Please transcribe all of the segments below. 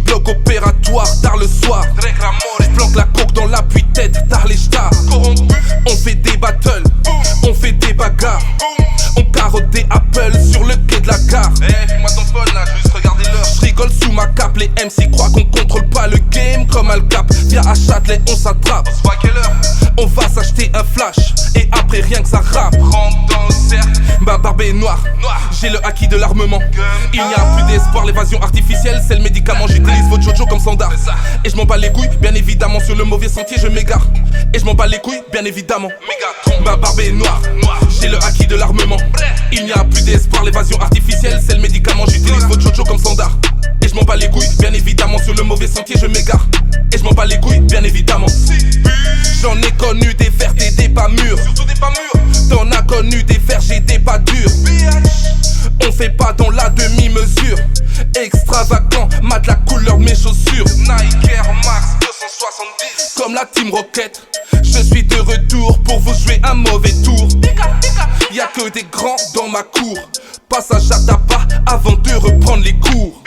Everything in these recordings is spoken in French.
bloc opératoire, tard le soir. J'planque la coke dans l'appui-tête, tard les stars. On fait des battles, on fait des bagarres. On carotte des Apple sur le quai de la gare. Fais-moi ton phone là, juste regarder l'heure. J'rigole sous ma cape, les MC croient qu'on contrôle pas le game comme Al Cap. Viens à Châtelet, on s'attrape. On se voit à quelle heure? On va s'acheter un flash et après rien que ça rappe. Rentre dans le cercle. Ma barbe est noire, j'ai le acquis de l'armement. Il n'y a plus d'espoir, l'évasion artificielle c'est le médicament. J'utilise votre Jojo comme standard. Et je m'en bats les couilles, bien évidemment. Sur le mauvais sentier je m'égare. Et je m'en bats les couilles, bien évidemment. Ma barbe est noire, j'ai le acquis de l'armement. Il n'y a plus d'espoir, l'évasion artificielle c'est le médicament. J'utilise votre Jojo comme standard. Et je m'en bats les couilles, bien évidemment. Sur le mauvais sentier je m'égare. Et je m'en bats les couilles, bien évidemment. J'en ai connu des vertes et des pas mûrs. Surtout des pas mûrs. T'en as connu des verges et des pas durs. On fait pas dans la demi-mesure. Extravagant, mat la couleur de mes chaussures. Nike Air Max 270. Comme la Team Rocket, je suis de retour pour vous jouer un mauvais tour. Y'a que des grands dans ma cour. Passage à tabac avant de reprendre les cours.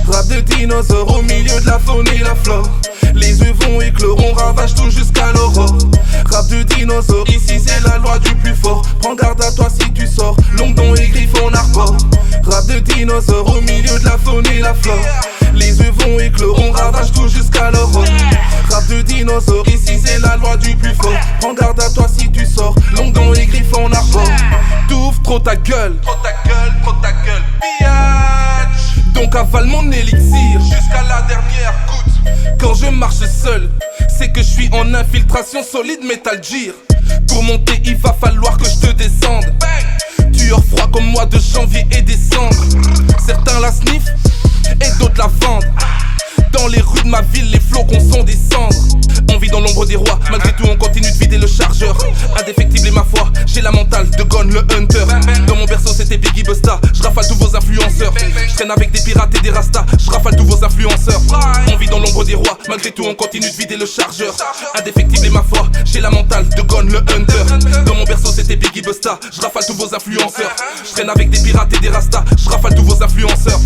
Rap de dinosaures au milieu de la faune et la flore. Les œufs vont éclore, on ravage tout jusqu'à l'aurore. Rap de dinosaures, ici c'est la loi du plus fort. Prends garde à toi si tu sors, Longdon et Griffon arbore. Rap de dinosaures au milieu de la faune et la flore. Les œufs vont éclore, on ravage tout jusqu'à l'aurore. Rap de dinosaures, ici c'est la loi du plus fort. Prends garde à toi si tu sors, Longdon et Griffon arbore. T'ouvres trop ta gueule, Trop ta gueule, biatch. donc avale mon élixir. Jusqu'à la dernière goutte. Quand je marche seul, c'est que je suis en infiltration solide Metal Gear. Pour monter, il va falloir que je te descende. Tueur froid comme mois de janvier et décembre. Certains la sniffent et d'autres la vendent. Dans les rues de ma ville, les flocons sont des cendres. On vit dans l'ombre des rois, malgré tout on continue de vider le chargeur. Indéfectible est ma foi, j'ai la mentale de Gon le Hunter. Dans mon berceau c'était Biggie Busta, je rafale tous vos influenceurs. Je traîne avec des pirates et des rastas, je rafale tous vos influenceurs. On vit dans l'ombre des rois, malgré tout on continue de vider le chargeur. Indéfectible est ma foi, j'ai la mentale de Gon le Hunter. Dans mon berceau c'était Biggie Busta, je rafale tous vos influenceurs. Je traîne avec des pirates et des rastas, je rafale tous vos influenceurs.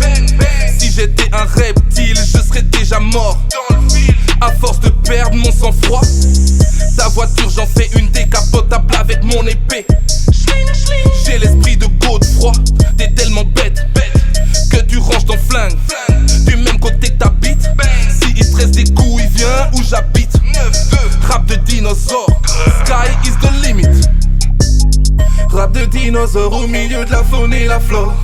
Si j'étais un reptile, je serais déjà mort. À force de perdre mon sang-froid, ta voiture j'en fais une décapotable avec mon épée. J'ai l'esprit de Godefroy, t'es tellement bête que tu ranges ton flingue du même côté que t'habites. Si il te reste des couilles, viens où j'habite. Rap de dinosaure, sky is the limit. Rap de dinosaures au milieu de la faune et la flore.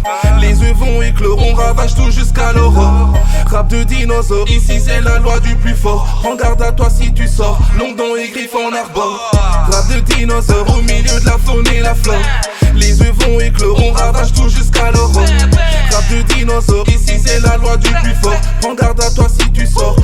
Les œufs vont éclore, on ravage tout jusqu'à l'aurore. Rap de dinosaures, ici c'est la loi du plus fort. Prends garde à toi si tu sors, Longdon et Griffon arbore. Rap de dinosaures au milieu de la faune et la flore. Les œufs vont éclore, on ravage tout jusqu'à l'aurore. Rap de dinosaures, ici c'est la loi du plus fort. Prends garde à toi si tu sors,